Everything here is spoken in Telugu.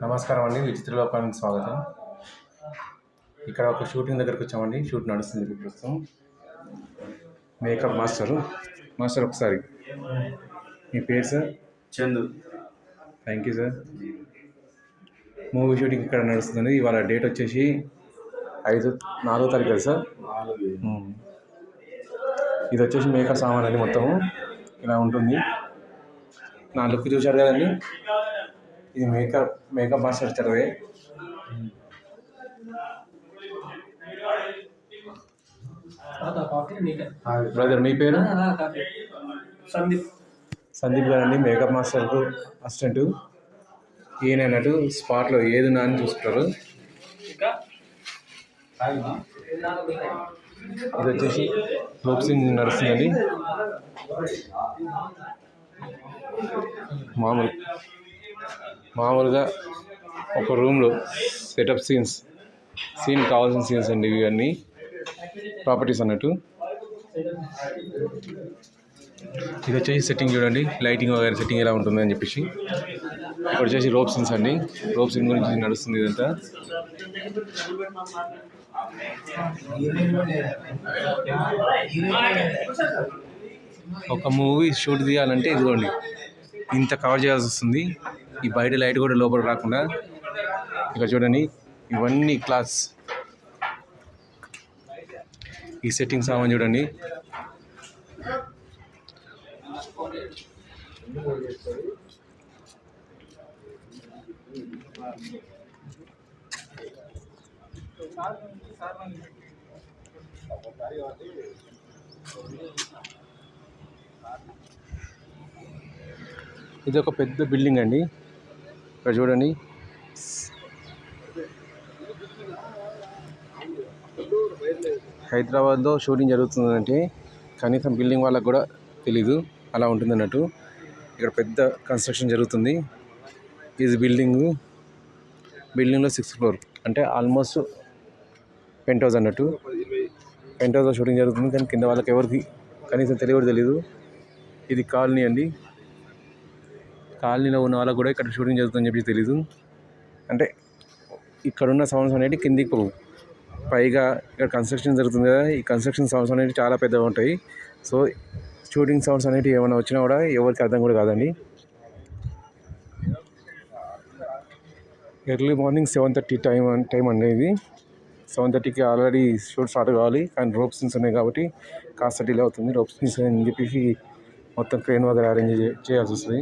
నమస్కారం అండి, విచిత్ర లోకానికి స్వాగతం. ఇక్కడ ఒక షూటింగ్ దగ్గరకు వచ్చామండి. షూట్ నడుస్తుంది ప్రస్తుతం. మేకప్ మాస్టర్ ఒకసారి మీ పేరు sir? Chandu. Thank you sir. Movie shooting ఇక్కడ నడుస్తుంది. ఇవాళ డేట్ వచ్చేసి 4వ తారీఖు కదా సార్? ఇది వచ్చేసి మేకప్ సామాన్ అండి. మొత్తము ఇలా ఉంటుంది. నా లుక్ చూశారు కదండి. ఇది మేకప్ మాస్టర్ చదివే. బ్రదర్ మీ పేరు? సందీప్ గారండి, మేకప్ మాస్టర్కు అసిస్టెంట్. ఈయనట్టు స్పాట్లో ఏది ఉన్నా అని చూసుకుంటారు. ఇది వచ్చేసి బాక్సింగ్ నడుస్తుందండి. మామూలుగా ఒక రూమ్లో సెటప్ సీన్ కావాల్సిన సీన్స్ అండి. ఇవన్నీ ప్రాపర్టీస్ అన్నట్టు. ఇది వచ్చేసి సెట్టింగ్ చూడండి, లైటింగ్ వగైరా సెట్టింగ్ ఎలా ఉంటుంది అని చెప్పేసి. ఇక్కడ వచ్చేసి రోప్ సీన్స్ అండి. రోప్ సీన్ గురించి నడుస్తుంది ఇదంతా. ఒక మూవీ షూట్ తీయాలంటే ఇదిగోండి ఇంత కవర్ చేయాల్సి వస్తుంది. ఈ బయట లైట్ కూడా లోపల రాకుండా. ఇక్కడ చూడండి, ఇవన్నీ క్లాస్. ఈ సెట్టింగ్ సామాన్ చూడండి. ఇది ఒక పెద్ద బిల్డింగ్ అండి. ఇక్కడ చూడండి, హైదరాబాద్లో షూటింగ్ జరుగుతుందంటే కనీసం బిల్డింగ్ వాళ్ళకు కూడా తెలీదు, అలా ఉంటుంది అన్నట్టు. ఇక్కడ పెద్ద కన్స్ట్రక్షన్ జరుగుతుంది. ఇది బిల్డింగ్లో 6th ఫ్లోర్ అంటే ఆల్మోస్ట్ పెంట్ హౌస్ అన్నట్టు. పెంట్ హౌస్లో షూటింగ్ జరుగుతుంది, కానీ కింద వాళ్ళకి ఎవరికి కనీసం తెలియదు. ఇది కాలనీ అండి. కాలనీలో ఉన్న వాళ్ళకు కూడా ఇక్కడ షూటింగ్ జరుగుతుందని చెప్పి తెలీదు. అంటే ఇక్కడున్న సౌండ్స్ అనేవి కిందికి పోవు. పైగా ఇక్కడ కన్స్ట్రక్షన్ జరుగుతుంది కదా, ఈ కన్స్ట్రక్షన్ సౌండ్స్ అనేవి చాలా పెద్దగా ఉంటాయి. సో షూటింగ్ సౌండ్స్ అనేవి ఏమైనా వచ్చినా కూడా ఎవరికి అర్థం కూడా కాదండి. ఎర్లీ మార్నింగ్ 7:30 టైం అండి. ఇది 7:30కి ఆల్రెడీ షూట్ స్టార్ట్ కావాలి, కానీ రోప్ సీన్స్ ఉన్నాయి కాబట్టి కాస్త డిలే అవుతుంది. రోప్ సీన్స్ అని చెప్పేసి మొత్తం క్రేన్ వగైరా అరేంజ్ చేయాల్సి వస్తుంది.